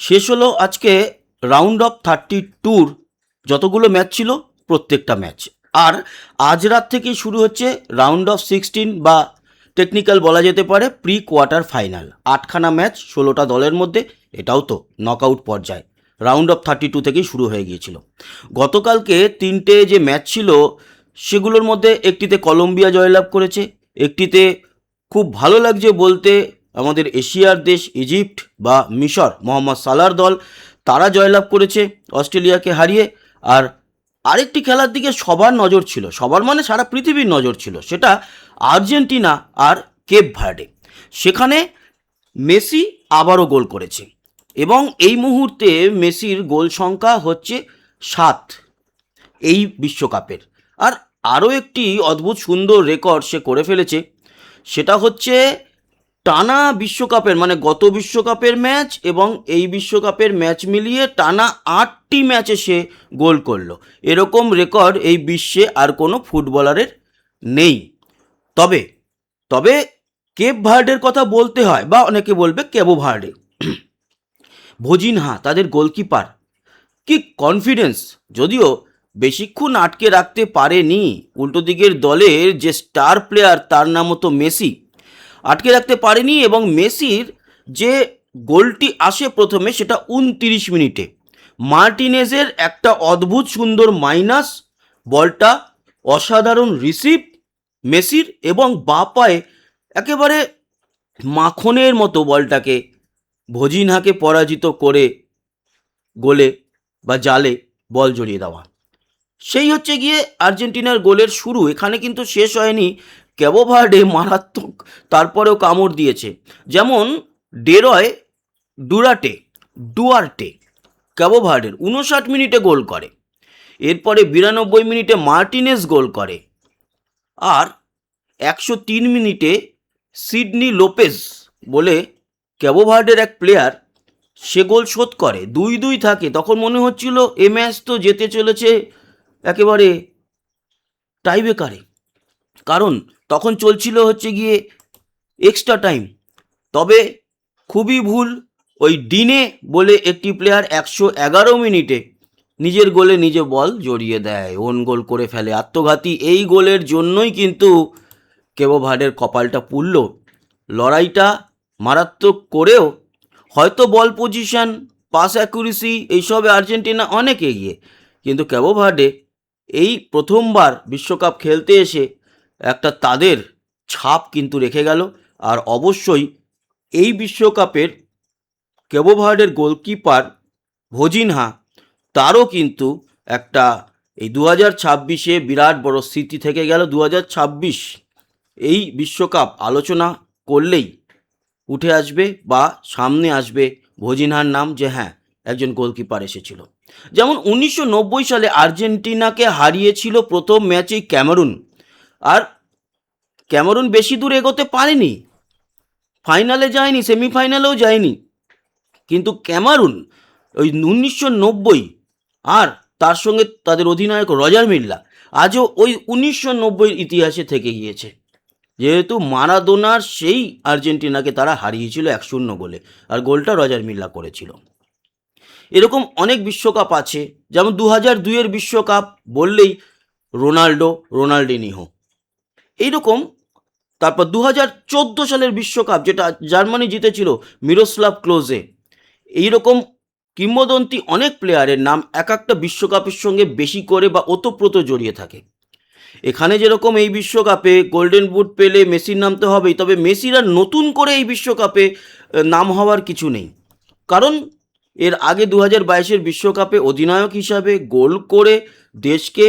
শেষ হলো আজকে রাউন্ড অফ 32 যতগুলো ম্যাচ ছিল প্রত্যেকটা ম্যাচ। আর আজ রাত থেকেই শুরু হচ্ছে রাউন্ড অফ 16 বা টেকনিক্যাল বলা যেতে পারে প্রি কোয়ার্টার ফাইনাল। 8খানা ম্যাচ 16টা দলের মধ্যে, এটাও তো নকআউট পর্যায়ে। রাউন্ড অফ 32 থেকেই শুরু হয়ে গিয়েছিল। গতকালকে 3টে যে ম্যাচ ছিল সেগুলোর মধ্যে একটিতে কলম্বিয়া জয়লাভ করেছে, একটিতে খুব ভালো লাগছে বলতে আমাদের এশিয়ার দেশ ইজিপ্ট বা মিশর, মোহাম্মদ সালার দল, তারা জয়লাভ করেছে অস্ট্রেলিয়াকে হারিয়ে। আর আরেকটি খেলার দিকে সবার নজর ছিল, সবার মানে সারা পৃথিবীর নজর ছিল, সেটা আর্জেন্টিনা আর কেপ ভার্ডে। সেখানে মেসি আবারও গোল করেছে এবং এই মুহূর্তে মেসির গোল সংখ্যা হচ্ছে 7 এই বিশ্বকাপের। আর আরও একটি অদ্ভুত সুন্দর রেকর্ড সে করে ফেলেছে, সেটা হচ্ছে টানা বিশ্বকাপের মানে গত বিশ্বকাপের ম্যাচ এবং এই বিশ্বকাপের ম্যাচ মিলিয়ে টানা 8টি ম্যাচে সে গোল করলো। এরকম রেকর্ড এই বিশ্বে আর কোনো ফুটবলারের নেই। তবে তবে কেপ ভার্ডের কথা বলতে হয়, বা অনেকে বলবে কেবো ভার্ডে। ভোজিনহা তাদের গোলকিপার, কি কনফিডেন্স! যদিও বেশিক্ষণ আটকে রাখতে পারেনি, উল্টো দিকের দলের যে স্টার প্লেয়ার তার নামও তো মেসি, আটকে রাখতে পারেনি। এবং মেসির যে গোলটি আসে প্রথমে সেটা 29 মিনিটে, মার্টিনেজের একটা অদ্ভুত সুন্দর মাইনাস, বলটা অসাধারণ রিসিভ মেসির, এবং বাঁ পায়ে একেবারে মাখনের মতো বলটাকে ভোজিনহাকে পরাজিত করে গোলে বা জালে বল জড়িয়ে দেওয়া। সেই হচ্ছে গিয়ে আর্জেন্টিনার গোলের শুরু। এখানে কিন্তু শেষ হয়নি, ক্যাবো ভার্ডে মারাত্মক তারপরেও কামড় দিয়েছে। যেমন ডেরয় ডুয়ার্টে ক্যাবো ভার্ডের 59 মিনিটে গোল করে, এরপরে 92 মিনিটে মার্টিনেজ গোল করে, আর 103 মিনিটে সিডনি লোপেজ বলে ক্যাবো ভার্ডের এক প্লেয়ার, সে গোল শোধ করে। 2-2 থাকে। তখন মনে হচ্ছিল এ ম্যাচ তো যেতে চলেছে একেবারে টাইব্রেকারে, কারণ তখন চলছিল হচ্ছে গিয়ে এক্সট্রা টাইম। তবে খুবই ভুল, ওই ডিনে বলে একটি প্লেয়ার 111 মিনিটে নিজের গোলে নিজে বল জড়িয়ে দেয়, ওন গোল করে ফেলে, আত্মঘাতী। এই গোলের জন্যই কিন্তু কেবো ভার্ডের কপালটা পুড়ল। লড়াইটা মারাত্মক করেও হয়তো বল পজিশন, পাস অ্যাকুরেসি এইসবে আর্জেন্টিনা অনেক এগিয়ে, কিন্তু ক্যাবো ভার্ডে এই প্রথমবার বিশ্বকাপ খেলতে এসে একটা তাদের ছাপ কিন্তু রেখে গেল। আর অবশ্যই এই বিশ্বকাপের ক্যাবো ভার্ডের গোলকিপার ভোজিনহা, তারও কিন্তু একটা এই 2026-এ বিরাট বড় স্মৃতি থেকে গেল। 2026 এই বিশ্বকাপ আলোচনা করলেই উঠে আসবে বা সামনে আসবে ভোজিনহার নাম, যে হ্যাঁ একজন গোলকিপার এসেছিল। যেমন 1990 সালে আর্জেন্টিনাকে হারিয়েছিল প্রথম ম্যাচেই ক্যামেরুন, আর ক্যামেরুন বেশি দূর এগোতে পারেনি, ফাইনালে যায়নি, সেমিফাইনালেও যায়নি, কিন্তু ক্যামেরুন ওই 1990 আর তার সঙ্গে তাদের অধিনায়ক রজার মিল্লা আজও ওই 1990 ইতিহাসে থেকে গিয়েছে, যেহেতু মারাদোনার সেই আর্জেন্টিনাকে তারা হারিয়েছিল 1-0 গোলে, আর গোলটা রজার মিল্লা করেছিল। এরকম অনেক বিশ্বকাপ আছে, যেমন 2002-এর বিশ্বকাপ বললেই রোনাল্ডিনিহো এইরকম। তারপর 2014 সালের বিশ্বকাপ যেটা জার্মানি জিতেছিল, মিরোস্লাভ ক্লোজে। এইরকম কিংবদন্তি অনেক প্লেয়ারের নাম এক একটা বিশ্বকাপের সঙ্গে বেশি করে বা ওতপ্রোত জড়িয়ে থাকে। এখানে যেরকম এই বিশ্বকাপে গোল্ডেন বুট পেলে মেসির নামতে হবেই, তবে মেসির আর নতুন করে এই বিশ্বকাপে নাম হওয়ার কিছু নেই, কারণ এর আগে 2022-এর বিশ্বকাপে অধিনায়ক হিসাবে গোল করে দেশকে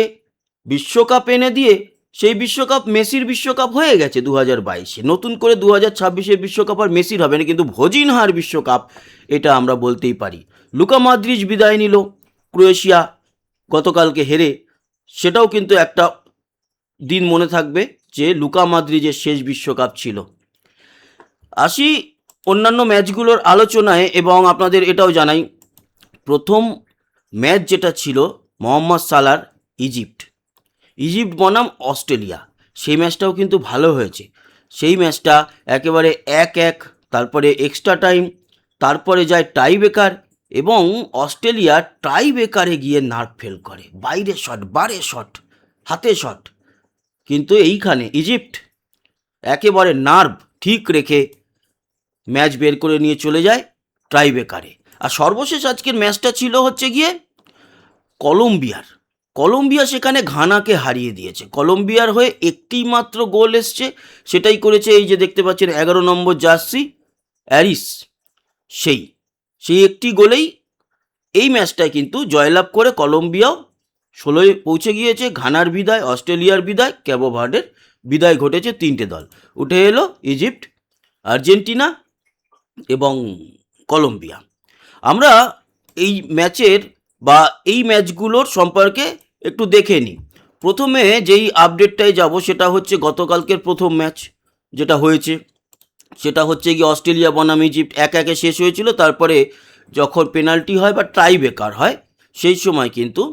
বিশ্বকাপ এনে দিয়ে সেই বিশ্বকাপ মেসির বিশ্বকাপ হয়ে গেছে 2022-এ। নতুন করে 2026-এর বিশ্বকাপ আর মেসির হবে না, কিন্তু ভোজিনহার বিশ্বকাপ এটা আমরা বলতেই পারি। লুকা মদ্রিচ বিদায় নিল ক্রোয়েশিয়া গতকালকে হেরে, সেটাও কিন্তু একটা দিন মনে থাকবে যে লুকা মদ্রিচের শেষ বিশ্বকাপ ছিল। আসি অন্যান্য ম্যাচগুলোর আলোচনায়, এবং আপনাদের এটাও জানাই, প্রথম ম্যাচ যেটা ছিল মোহাম্মদ সালার ইজিপ্ট বনাম অস্ট্রেলিয়া, সেই ম্যাচটাও কিন্তু ভালো হয়েছে। সেই ম্যাচটা একেবারে 1-1, তারপরে এক্সট্রা টাইম, তারপরে যায় টাই ব্রেকার, এবং অস্ট্রেলিয়া টাই ব্রেকারে গিয়ে নার্ভ ফেল করে, বাইরে শট, বারে শট, হাতে শট, কিন্তু এইখানে ইজিপ্ট একেবারে নার্ভ ঠিক রেখে ম্যাচ বের করে নিয়ে চলে যায় টাই ব্রেকারে। আর সর্বশেষ আজকের ম্যাচটা ছিল হচ্ছে গিয়ে কলম্বিয়া সেখানে ঘানাকে হারিয়ে দিয়েছে। কলম্বিয়ার হয়ে একটি মাত্র গোল এসছে, সেটাই করেছে এই যে দেখতে পাচ্ছেন 11 নম্বর জার্সি অ্যারিস, সেই একটি গোলেই এই ম্যাচটায় কিন্তু জয়লাভ করে কলম্বিয়াও 16-এ পৌঁছে গিয়েছে। ঘানার বিদায়, অস্ট্রেলিয়ার বিদায়, ক্যাবো ভার্ডের বিদায় ঘটেছে। 3টে দল উঠে এলো, ইজিপ্ট, আর্জেন্টিনা এবং কলম্বিয়া। আমরা এই ম্যাচের বা এই ম্যাচগুলোর সম্পর্কে একটু দেখে নিই। প্রথমে যেই আপডেটটায় যাব সেটা হচ্ছে গতকালকের প্রথম ম্যাচ যেটা হয়েছে, সেটা হচ্ছে কি অস্ট্রেলিয়া বনাম ইজিপ্ট 1-1 শেষ হয়েছিল। তারপরে যখন পেনাল্টি হয় বা টাই ব্রেকার হয় সেই সময় কিন্তু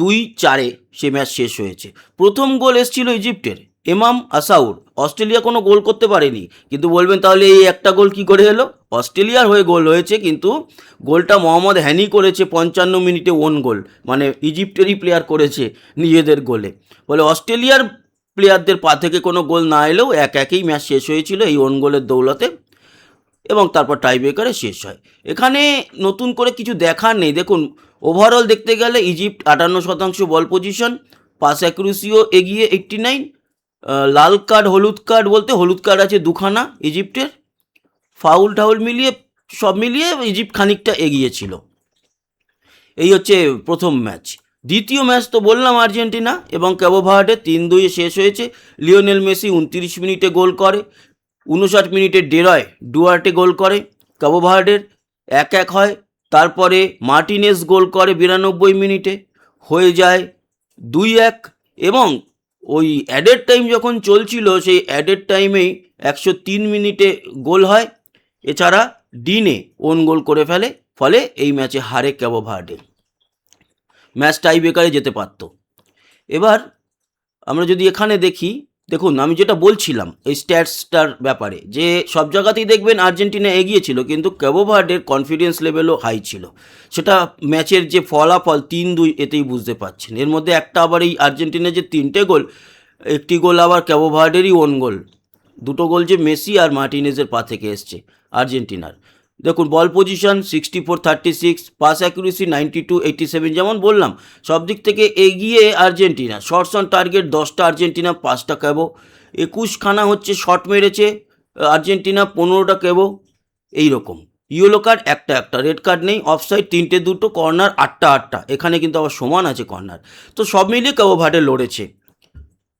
2-4 সে ম্যাচ শেষ হয়েছে। প্রথম গোল এসেছিল ইজিপ্টের, এমাম আসাউর। অস্ট্রেলিয়া কোনো গোল করতে পারেনি, কিন্তু বলবেন তাহলে এই একটা গোল কি করে এলো? অস্ট্রেলিয়ার হয়ে গোল হয়েছে, কিন্তু গোলটা মোহাম্মদ হ্যানি করেছে 55 মিনিটে ওন গোল, মানে ইজিপ্টেরই প্লেয়ার করেছে নিজেদের গোলে। বলে অস্ট্রেলিয়ার প্লেয়ারদের পা থেকে কোনো গোল না এলেও 1-1 ম্যাচ শেষ হয়েছিল এই ওন গোলের দৌলতে, এবং তারপর টাই ব্রেকারে শেষ হয়। এখানে নতুন করে কিছু দেখার নেই। দেখুন, ওভারঅল দেখতে গেলে ইজিপ্ট 58% বল পজিশন, পাস অ্যাকুরেসিও এগিয়ে 89। লাল কার্ড হলুদ কার্ড বলতে হলুদ কার্ড আছে 2খানা ইজিপ্টের, ফাউল টাউল মিলিয়ে সব মিলিয়ে ইজিপ্ট খানিকটা এগিয়ে ছিল। এই হচ্ছে প্রথম ম্যাচ। দ্বিতীয় ম্যাচ তো বললাম আর্জেন্টিনা এবং ক্যাবো ভার্ডে 3-2 শেষ হয়েছে। লিওনেল মেসি 29 মিনিটে গোল করে, 59 মিনিটে ডেরয় ডুয়ার্টে গোল করে, ক্যাবো ভার্ডের 1-1 হয়। তারপরে মার্টিনেজ গোল করে 92 মিনিটে, হয়ে যায় 2-1। এবং ওই অ্যাডেড টাইম যখন চলছিল সেই অ্যাডেড টাইমেই 103 মিনিটে গোল হয়। এছাড়া ডিনে ওন গোল করে ফেলে, ফলে এই ম্যাচে হারে ক্যাবো ভার্ডে, ম্যাচ টাই ব্রেকারে যেতে পারত। এবার আমরা যদি এখানে দেখি, দেখুন আমি যেটা বলছিলাম এই স্ট্যাটসটার ব্যাপারে, যে সব জায়গাতেই দেখবেন আর্জেন্টিনা এগিয়ে ছিল, কিন্তু ক্যাবো ভার্ডের কনফিডেন্স লেভেলও হাই ছিল। সেটা ম্যাচের যে ফলাফল 3-2 এতেই বুঝতে পারছেন। এর মধ্যে একটা আবার এই আর্জেন্টিনার যে 3টে গোল, একটি গোল আবার ক্যাবো ভার্ডেরই ওন গোল, 2টো গোল যে মেসি আর মার্টিনেজের পা থেকে এসছে আর্জেন্টিনার। দেখুন বল পজিশন 64-36, পাস অ্যাকুরেসি 92-87। যেমন বললাম সব দিক থেকে এগিয়ে আর্জেন্টিনা। শর্টস অন টার্গেট 10টা আর্জেন্টিনা, 5টা ক্যাবো। 21খানা হচ্ছে শট মেরেছে আর্জেন্টিনা, 15টা ক্যাবো। এইরকম ইয়েলো কার্ড একটা, রেড কার্ড নেই, অফসাইড 3টে, 2টো, কর্নার 8টা। এখানে কিন্তু আবার সমান আছে কর্নার। তো সব মিলিয়ে ক্যাবো ভার্ডে লড়েছে।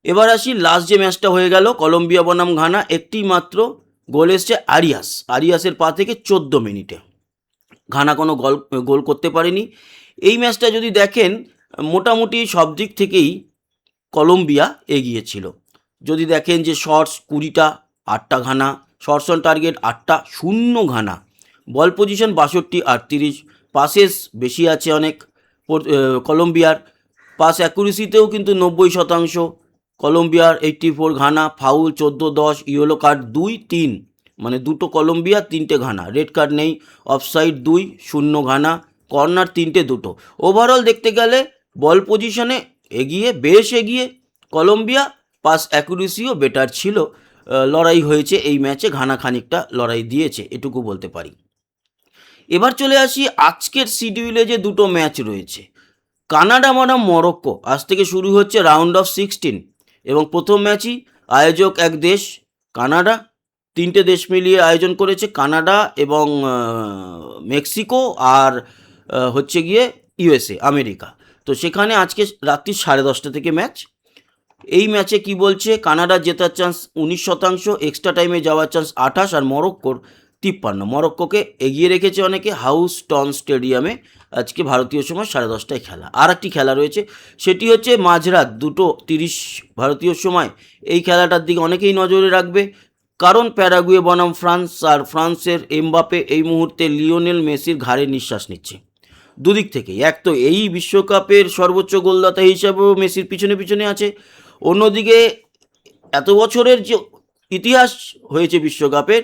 এবার আসি লাস্ট যে ম্যাচটা হয়ে গেল কলম্বিয়া বনাম ঘানা, একটি মাত্র গোল এসছে আরিয়াসের পা থেকে 14 মিনিটে। ঘানা কোনো গোল করতে পারেনি। এই ম্যাচটা যদি দেখেন মোটামুটি সব দিক থেকেই কলম্বিয়া এগিয়ে ছিল। যদি দেখেন যে শর্টস 20টা, 8টা ঘানা, শর্টস অন টার্গেট 8টা, 0 ঘানা, বল পজিশন 62-38, পাসেস বেশি আছে অনেক কলম্বিয়ার, পাস অ্যাকুরেসিতেও কিন্তু 90% কলম্বিয়ার, 84 ঘানা, ফাউল 14-10, ইয়েলো কার্ড 2-3, মানে 2টো কলম্বিয়া, 3টে ঘানা, রেড কার্ড নেই, অফসাইড 2, 0 ঘানা, কর্নার 3টে, 2টো। ওভারঅল দেখতে গেলে বল পজিশনে বেশ এগিয়ে কলম্বিয়া, পাস অ্যাকুরেসিও বেটার ছিল। লড়াই হয়েছে এই ম্যাচে, ঘানা খানিকটা লড়াই দিয়েছে, এটুকু বলতে পারি। এবার চলে আসি আজকের শিডিউলে যে 2টো ম্যাচ রয়েছে। কানাডা বনাম মরক্কো আজ থেকে শুরু হচ্ছে রাউন্ড অফ 16, এবং প্রথম ম্যাচই আয়োজক এক দেশ কানাডা। 3টে দেশ মিলিয়ে আয়োজন করেছে, কানাডা এবং মেক্সিকো আর হচ্ছে গিয়ে ইউএসএ, আমেরিকা। তো সেখানে আজকে রাত্রি 10:30 থেকে ম্যাচ। এই ম্যাচে কি বলছে, কানাডা জেতার চান্স 19%, এক্সট্রা টাইমে যাওয়ার চান্স 28, আর মরক্কোর 53। মরক্কোকে এগিয়ে রেখেছে অনেকে। হাউস্টন স্টেডিয়ামে আজকে ভারতীয় সময় 10:30টায় খেলা। আর একটি খেলা রয়েছে, সেটি হচ্ছে মাঝরাত 2:30 ভারতীয় সময়। এই খেলাটার দিকে অনেকেই নজরে রাখবে, কারণ প্যারাগুয়ে বনাম ফ্রান্স, আর ফ্রান্সের এমবাপে এই মুহূর্তে লিওনেল মেসির ঘাড়ে নিঃশ্বাস নিচ্ছে। দুদিক থেকেই, এক তো এই বিশ্বকাপের সর্বোচ্চ গোলদাতা হিসাবেও মেসির পিছনে আছে, অন্যদিকে এত বছরের যে ইতিহাস হয়েছে বিশ্বকাপের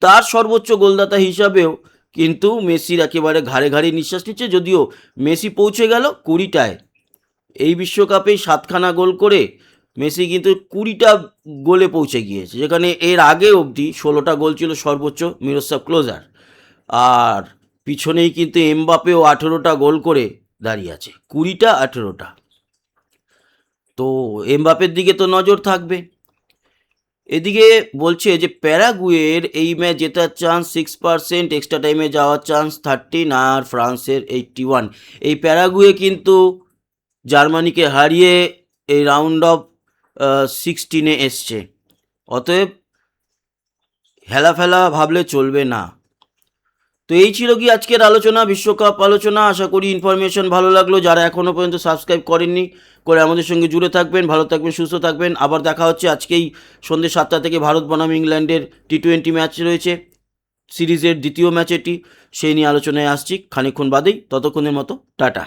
তার সর্বোচ্চ গোলদাতা হিসাবেও কিন্তু মেসির একেবারে ঘাড়ে ঘাড়ে নিঃশ্বাস নিচ্ছে, যদিও মেসি পৌঁছে গেল 20টায়। এই বিশ্বকাপেই 7খানা গোল করে মেসি কিন্তু 20টা গোলে পৌঁছে গিয়েছে, যেখানে এর আগে অবধি 16টা গোল ছিল সর্বোচ্চ মিরোস্লাভ ক্লোজার। আর পিছনেই কিন্তু এমবাপেও 18টা গোল করে দাঁড়িয়ে আছে, 20টা 18টা। তো এমবাপের দিকে তো নজর থাকবে। এদিকে বলছে যে প্যারাগুয়ের এই ম্যাচ জেতার চান্স 6%, এক্সট্রা টাইমে যাওয়ার চান্স 13, আর ফ্রান্সের 81। এই প্যারাগুয়ে কিন্তু জার্মানিকে হারিয়ে এই রাউন্ড অফ 16-এ এসছে। অতএব হেলাফেলা ভাবলে চলবে না। তো এই ছিল কি আজকের আলোচনা, বিশ্বকাপ আলোচনা। আশা করি ইনফরমেশন ভালো লাগলো। যারা এখনও পর্যন্ত সাবস্ক্রাইব করেননি, করে আমাদের সঙ্গে জুড়ে থাকবেন। ভালো থাকবেন, সুস্থ থাকবেন। আবার দেখা হচ্ছে আজকেই সন্ধ্যে 7টা থেকে ভারত বনাম ইংল্যান্ডের T20 ম্যাচ রয়েছে, সিরিজের দ্বিতীয় ম্যাচ এটি। সেই নিয়ে আলোচনায় আসছি খানিকক্ষণ বাদেই। ততক্ষণের মতো টাটা।